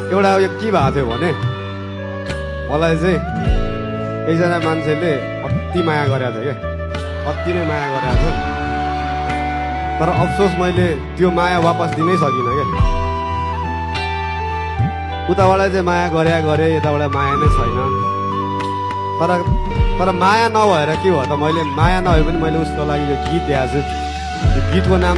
एउटा यो के भएको थियो भने मलाई चाहिँ एकजना मान्छेले अति माया गरेको थियो क्या, अति नै माया गरेको थियो। तर अफसोस मैले त्यो माया वापस दिनै सकिनँ क्या। उताबाट चाहिँ माया गरे यताबाट माया नै छैन। तर माया नभएर के भयो त, मैले माया नभए पनि मैले उसको लागि यो गीत दिएको छु। यो गीतको नाम